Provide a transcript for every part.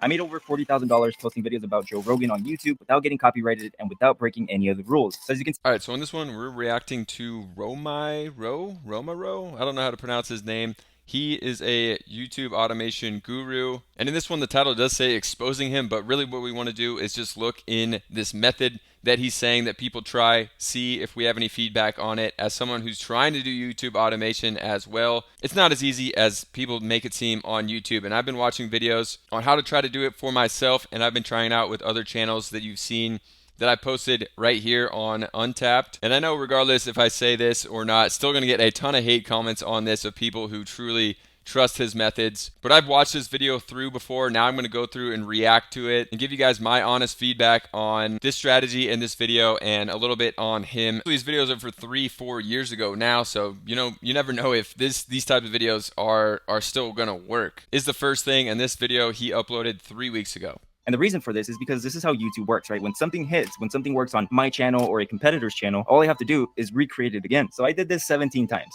I made over $40,000 posting videos about Joe Rogan on YouTube without getting copyrighted and without breaking any of the rules. So as you can see, All right, so in this one, we're reacting to Romayroh. I don't know how to pronounce his name. He is a YouTube automation guru. And in this one, the title does say exposing him, but really what we want to do is just look in this method that he's saying that people try, see if we have any feedback on it. As someone who's trying to do YouTube automation as well, it's not as easy as people make it seem on YouTube. And I've been watching videos on how to try to do it for myself, and I've been trying out with other channels that you've seen that I posted right here on Untapped. And I know regardless if I say this or not, still going to get a ton of hate comments on this of people who truly trust his methods. But I've watched this video through before. Now I'm going to go through and react to it and give you guys my honest feedback on this strategy in this video and a little bit on him. These videos are for 3-4 years ago now, so you never know if these types of videos are still going to work. Is the first thing, and this video he uploaded 3 weeks ago. and the reason for this is because this is how YouTube works, right? When something hits, when something works on my channel or a competitor's channel, all I have to do is recreate it again. So I did this 17 times.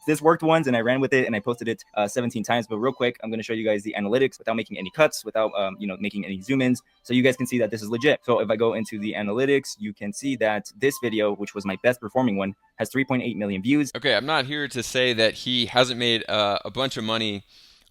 This worked once and I ran with it and I posted it 17 times. But real quick, I'm going to show you guys the analytics without making any cuts, without making any zoom ins. So you guys can see that this is legit. So if I go into the analytics, you can see that this video, which was my best performing one, has 3.8 million views. Okay, I'm not here to say that he hasn't made a bunch of money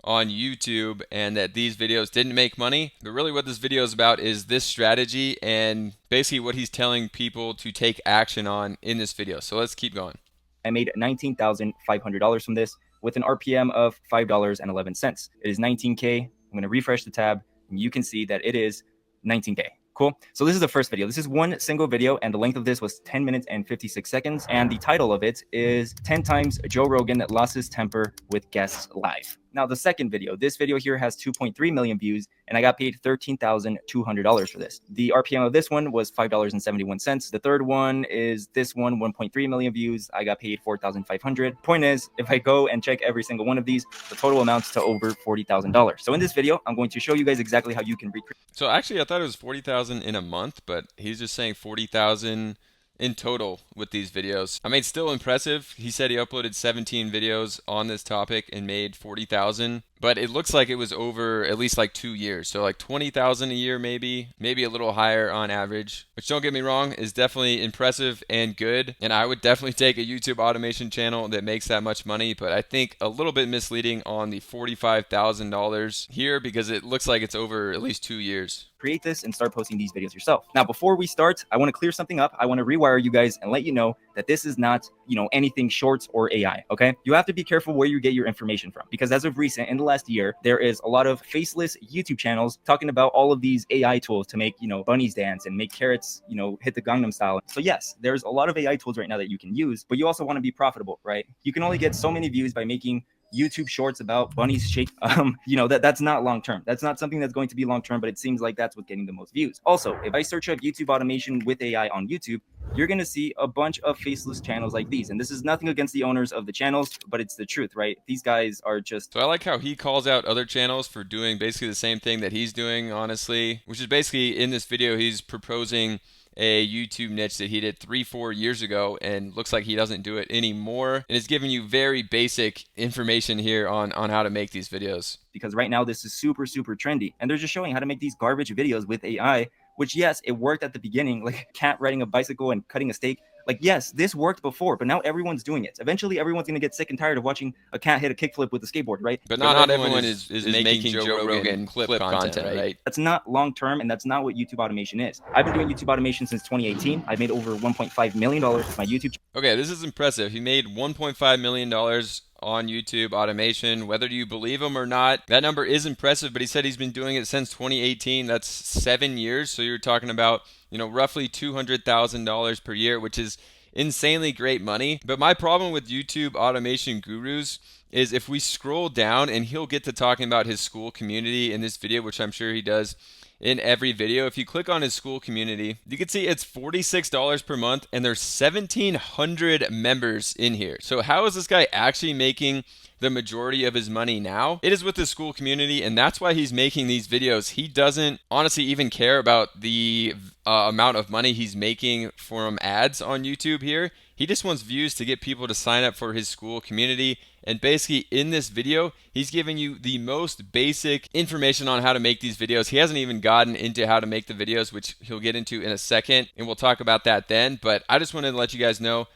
on YouTube and that these videos didn't make money, but really what this video is about is this strategy and basically what he's telling people to take action on in this video. So let's keep going. I made $19,500 from this with an RPM of $5.11. It is 19K. I'm going to refresh the tab and you can see that it is 19K. Cool. So this is the first video. This is one single video and the length of this was 10 minutes and 56 seconds. And the title of it is 10 times Joe Rogan lost his temper with guests live. Now the second video, this video here has 2.3 million views and I got paid $13,200 for this. The RPM of this one was $5.71. The third one is this one, 1.3 million views. I got paid $4,500. Point is, if I go and check every single one of these, the total amounts to over $40,000. So in this video, I'm going to show you guys exactly how you can recreate. So actually I thought it was 40,000 in a month, but he's just saying 40,000 in total with these videos. I mean, still impressive. He said he uploaded 17 videos on this topic and made 40,000, but it looks like it was over at least like 2 years. So like 20,000 a year, maybe a little higher on average, which don't get me wrong is definitely impressive and good. And I would definitely take a YouTube automation channel that makes that much money, but I think a little bit misleading on the $45,000 here because it looks like it's over at least 2 years. Create this and start posting these videos yourself. Now, before we start, I want to clear something up. I want to rewire you guys and let you know that this is not, anything shorts or AI, okay? You have to be careful where you get your information from because as of recent, in the last year, there is a lot of faceless YouTube channels talking about all of these AI tools to make, bunnies dance and make carrots, hit the Gangnam style. So yes, there's a lot of AI tools right now that you can use, but you also want to be profitable, right? You can only get so many views by making YouTube shorts about bunnies shake. That's not long term. That's not something that's going to be long term, but it seems like that's what's getting the most views. Also, if I search up YouTube automation with AI on YouTube, you're going to see a bunch of faceless channels like these. And this is nothing against the owners of the channels, but it's the truth, right? These guys are just... So I like how he calls out other channels for doing basically the same thing that he's doing, honestly, which is basically in this video, he's proposing a YouTube niche that he did 3-4 years ago and looks like he doesn't do it anymore, and is giving you very basic information here on how to make these videos. Because right now this is super trendy and they're just showing how to make these garbage videos with AI, which yes, it worked at the beginning, like a cat riding a bicycle and cutting a steak. Like, yes, this worked before, but now everyone's doing it. Eventually, everyone's going to get sick and tired of watching a cat hit a kickflip with a skateboard, right? But not everyone is making Joe Rogan clip content, right? That's not long-term, and that's not what YouTube automation is. I've been doing YouTube automation since 2018. I've made over $1.5 million with my YouTube channel. Okay, this is impressive. He made $1.5 million on YouTube automation. Whether you believe him or not, that number is impressive, but he said he's been doing it since 2018. That's 7 years. So you're talking about, roughly $200,000 per year, which is insanely great money. But my problem with YouTube automation gurus is if we scroll down, and he'll get to talking about his school community in this video, which I'm sure he does in every video. If you click on his school community, you can see it's $46 per month and there's 1,700 members in here. So how is this guy actually making the majority of his money now? It is with the school community, and that's why he's making these videos. He doesn't honestly even care about the amount of money he's making from ads on YouTube here. He just wants views to get people to sign up for his school community And basically in this video, he's giving you the most basic information on how to make these videos. He hasn't even gotten into how to make the videos, which he'll get into in a second, and we'll talk about that then. But I just wanted to let you guys know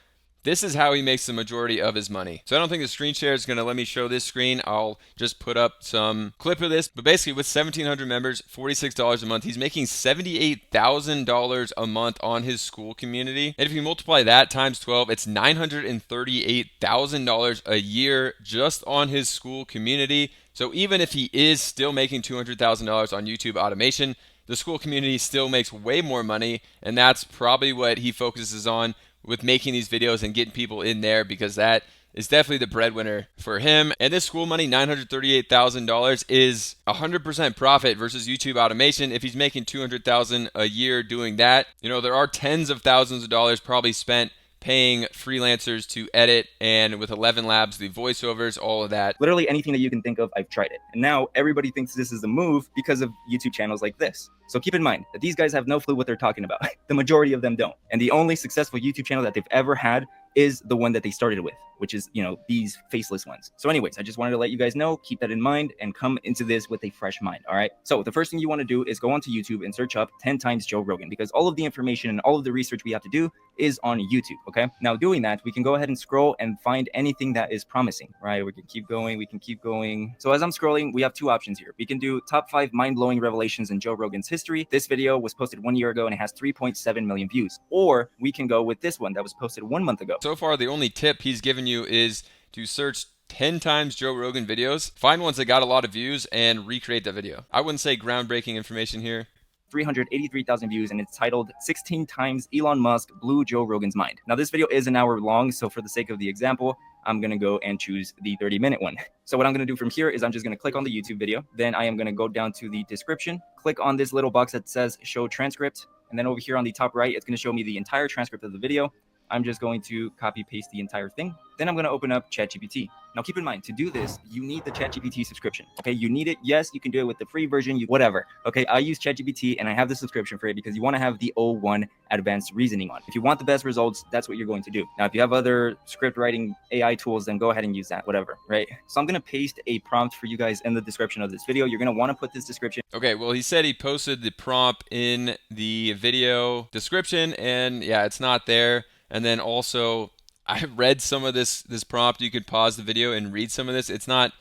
this is how he makes the majority of his money. So I don't think the screen share is going to let me show this screen. I'll just put up some clip of this. But basically with 1,700 members, $46 a month, he's making $78,000 a month on his school community. And if you multiply that times 12, it's $938,000 a year just on his school community. So even if he is still making $200,000 on YouTube automation, the school community still makes way more money. And that's probably what he focuses on with making these videos and getting people in there, because that is definitely the breadwinner for him. And this school money, $938,000, is 100% profit versus YouTube automation. If he's making $200,000 a year doing that, you know, there are tens of thousands of dollars probably spent paying freelancers to edit, and with 11 Labs, the voiceovers, all of that. Literally anything that you can think of, I've tried it. And now everybody thinks this is a move because of YouTube channels like this. So keep in mind that these guys have no clue what they're talking about. The majority of them don't. And the only successful YouTube channel that they've ever had is the one that they started with, which is, you know, these faceless ones. So anyways, I just wanted to let you guys know, keep that in mind and come into this with a fresh mind. All right. So the first thing you want to do is go onto YouTube and search up 10 times Joe Rogan, because all of the information and all of the research we have to do is on YouTube. Okay. Now doing that, we can go ahead and scroll and find anything that is promising, right? We can keep going. We can keep going. So as I'm scrolling, we have two options here. We can do top 5 mind-blowing revelations in Joe Rogan's history. This video was posted 1 year ago and it has 3.7 million views. Or we can go with this one that was posted 1 month ago. So far, the only tip he's given you is to search 10 times Joe Rogan videos, find ones that got a lot of views, and recreate that video. I wouldn't say groundbreaking information here. 383,000 views, and it's titled 16 times Elon Musk blew Joe Rogan's mind. Now this video is an hour long, so for the sake of the example, I'm going to go and choose the 30-minute one. So what I'm going to do from here is I'm just going to click on the YouTube video. Then I am going to go down to the description, click on this little box that says show transcript. And then over here on the top right, it's going to show me the entire transcript of the video. I'm just going to copy paste the entire thing. Then I'm going to open up ChatGPT. Now keep in mind, to do this, you need the ChatGPT subscription. Okay, you need it. Yes, you can do it with the free version, whatever. Okay, I use ChatGPT and I have the subscription for it because you want to have the O1 advanced reasoning on. If you want the best results, that's what you're going to do. Now, if you have other script writing AI tools, then go ahead and use that, whatever, right? So I'm going to paste a prompt for you guys in the description of this video. You're going to want to put this description. Okay, well, he said he posted the prompt in the video description, and yeah, it's not there. And then also, I read some of this prompt. You could pause the video and read some of this. It's not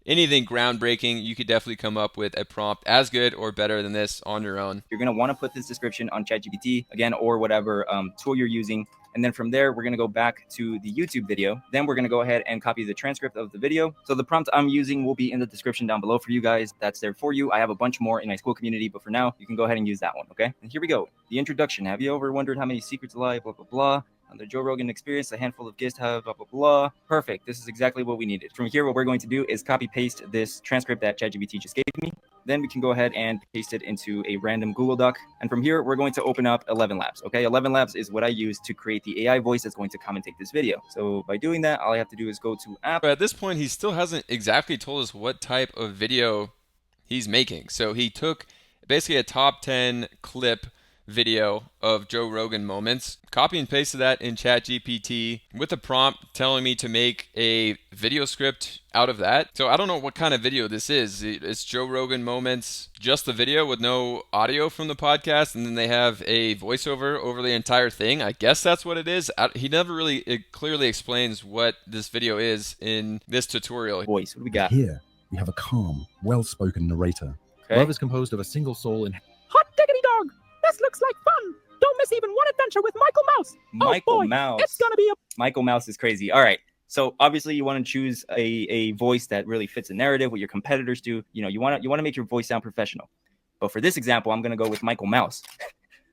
anything groundbreaking. You could definitely come up with a prompt as good or better than this on your own. You're going to want to put this description on ChatGPT, again, or whatever tool you're using. And then from there, we're going to go back to the YouTube video. Then we're going to go ahead and copy the transcript of the video. So the prompt I'm using will be in the description down below for you guys. That's there for you. I have a bunch more in my school community, but for now, you can go ahead and use that one, okay? And here we go. The introduction. Have you ever wondered how many secrets lie, blah, blah, blah? On the Joe Rogan Experience, a handful of guests have blah, blah, blah. Perfect. This is exactly what we needed. From here, what we're going to do is copy paste this transcript that ChatGPT just gave me. Then we can go ahead and paste it into a random Google Doc. And from here, we're going to open up 11 Labs. Okay, 11 Labs is what I use to create the AI voice that's going to commentate this video. So by doing that, all I have to do is go to app. But at this point, he still hasn't exactly told us what type of video he's making. So he took basically a top 10 clip video of Joe Rogan moments, copy and pasted that in ChatGPT with a prompt telling me to make a video script out of that. So I don't know what kind of video this is. It's Joe Rogan moments, just the video with no audio from the podcast, and then they have a voiceover over the entire thing. I guess that's what it is. He never really clearly explains what this video is in this tutorial. Voice, what do we got? Here, we have a calm, well-spoken narrator. Okay. Love is composed of a single soul in... Hot diggity dog! This looks like fun! Don't miss even one adventure with Michael Mouse! Michael Oh boy, Mouse. it's gonna be a... Michael Mouse is crazy. All right. So obviously you want to choose a voice that really fits the narrative, what your competitors do. You know, you want to make your voice sound professional. But for this example, I'm going to go with Michael Mouse.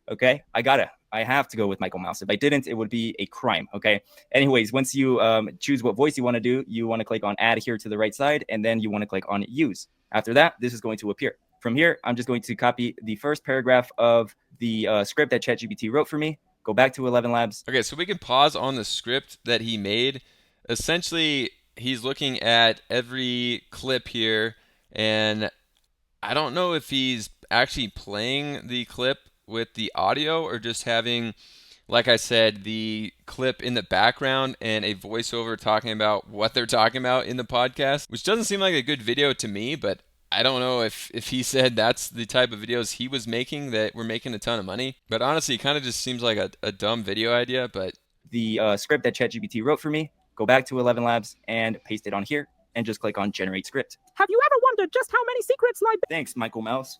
Okay? I have to go with Michael Mouse. If I didn't, it would be a crime. Okay? Anyways, once you choose what voice you want to do, you want to click on add here to the right side, and then you want to click on use. After that, this is going to appear. From here, I'm just going to copy the first paragraph of the script that ChatGPT wrote for me, go back to 11 Labs. Okay, so we can pause on the script that he made. Essentially, he's looking at every clip here, and I don't know if he's actually playing the clip with the audio or just having like I said, the clip in the background and a voiceover talking about what they're talking about in the podcast, which doesn't seem like a good video to me, but I don't know if he said that's the type of videos he was making that were making a ton of money. But honestly, it kind of just seems like a dumb video idea. But the script that ChatGPT wrote for me, go back to 11 Labs and paste it on here and just click on generate script. Have you ever wondered just how many secrets lie? Thanks, Michael Mouse.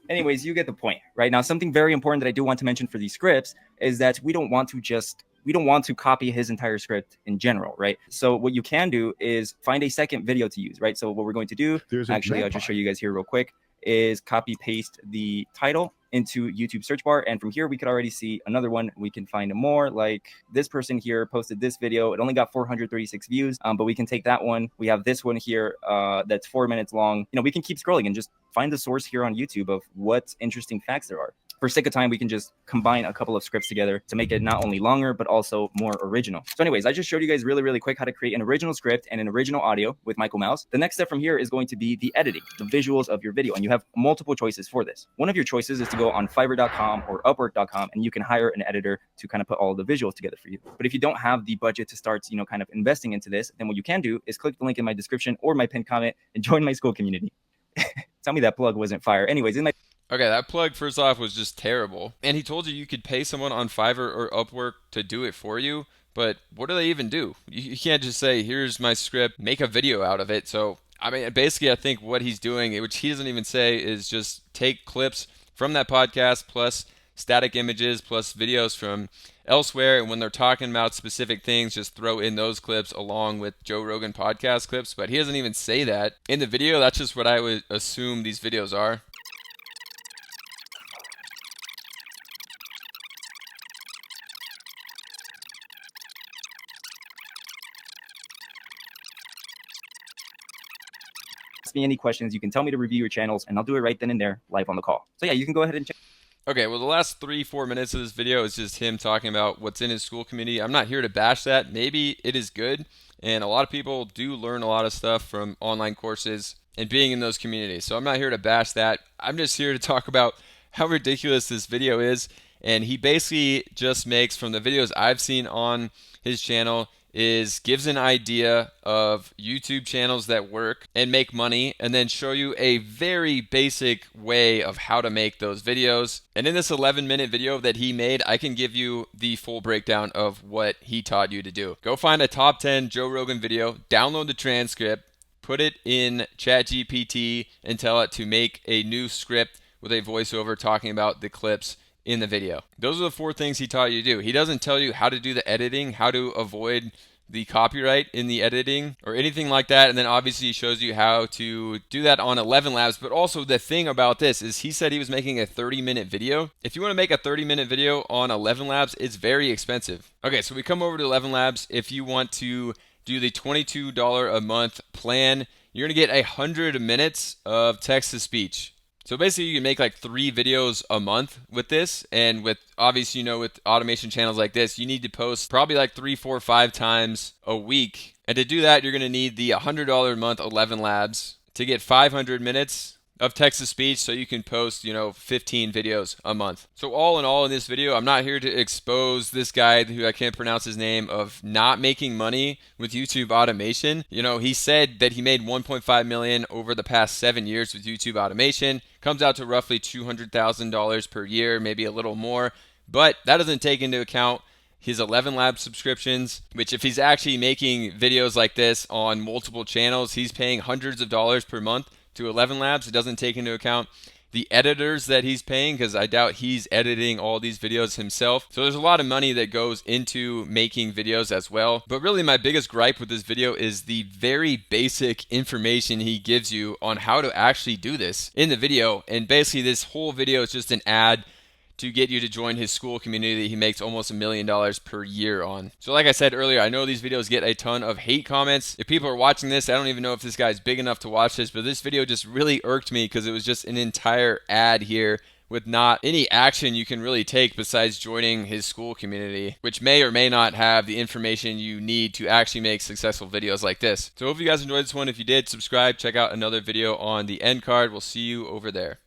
Anyways, you get the point, right? Now, something very important that I do want to mention for these scripts is that we don't want to copy his entire script in general, right? So what you can do is find a second video to use, right? So what we're going to do, actually, I'll just show you guys here real quick, is copy paste the title into YouTube search bar. And from here, we could already see another one. We can find more, like this person here posted this video. It only got 436 views, but we can take that one. We have this one here that's 4 minutes long. You know, we can keep scrolling and just find the source here on YouTube of what interesting facts there are. For sake of time, we can just combine a couple of scripts together to make it not only longer, but also more original. So anyways, I just showed you guys really quick how to create an original script and an original audio with Michael Mouse. The next step from here is going to be the editing, the visuals of your video. And you have multiple choices for this. One of your choices is to go on Fiverr.com or Upwork.com, and you can hire an editor to kind of put all the visuals together for you. But if you don't have the budget to start, you know, kind of investing into this, then what you can do is click the link in my description or my pinned comment and join my school community. Tell me that plug wasn't fire. Anyways, okay, that plug first off was just terrible. And he told you could pay someone on Fiverr or Upwork to do it for you. But what do they even do? You can't just say, here's my script, make a video out of it. So, I mean, basically, I think what he's doing, which he doesn't even say, is just take clips from that podcast plus static images plus videos from elsewhere, and when they're talking about specific things, just throw in those clips along with Joe Rogan podcast clips. But he doesn't even say that in the video. That's just what I would assume these videos are. me any questions, you can tell me to review your channels, and I'll do it right then and there live on the call. So yeah, you can go ahead and check. Okay, well, the last 3-4 minutes of this video is just him talking about what's in his school community. I'm not here to bash that. Maybe it is good, and a lot of people do learn a lot of stuff from online courses and being in those communities. So I'm not here to bash that. I'm just here to talk about how ridiculous this video is. And he basically just makes, from the videos I've seen on his channel, gives an idea of YouTube channels that work and make money, and then show you a very basic way of how to make those videos. And in this 11-minute video that he made, I can give you the full breakdown of what he taught you to do. Go find a top 10 Joe Rogan video, download the transcript, put it in ChatGPT, and tell it to make a new script with a voiceover talking about the clips in the video. Those are the 4 things he taught you to do. He doesn't tell you how to do the editing, how to avoid the copyright in the editing or anything like that. And then obviously he shows you how to do that on 11 Labs. But also the thing about this is he said he was making a 30-minute video. If you want to make a 30-minute video on 11 Labs, it's very expensive. Okay, so we come over to 11 Labs. If you want to do the $22 a month plan, you're going to get 100 minutes of text-to-speech. So basically you can make like 3 videos a month with this, and with obviously, you know, with automation channels like this, you need to post probably like 3, 4, 5 times a week. And to do that, you're going to need the $100 a month 11 Labs to get 500 minutes of text-to-speech, so you can post, you know, 15 videos a month. So all in all, in this video, I'm not here to expose this guy who I can't pronounce his name of not making money with YouTube automation. You know, he said that he made $1.5 million over the past 7 years with YouTube automation. Comes out to roughly $200,000 per year, maybe a little more. But that doesn't take into account his 11 Labs subscriptions, which if he's actually making videos like this on multiple channels, he's paying hundreds of dollars per month to 11 Labs. It doesn't take into account the editors that he's paying, because I doubt he's editing all these videos himself. So there's a lot of money that goes into making videos as well. But really my biggest gripe with this video is the very basic information he gives you on how to actually do this in the video. And basically this whole video is just an ad to get you to join his school community that he makes almost $1 million per year on. So like I said earlier, I know these videos get a ton of hate comments. If people are watching this, I don't even know if this guy's big enough to watch this, but this video just really irked me because it was just an entire ad here with not any action you can really take besides joining his school community, which may or may not have the information you need to actually make successful videos like this. So I hope you guys enjoyed this one. If you did, subscribe, check out another video on the end card. We'll see you over there.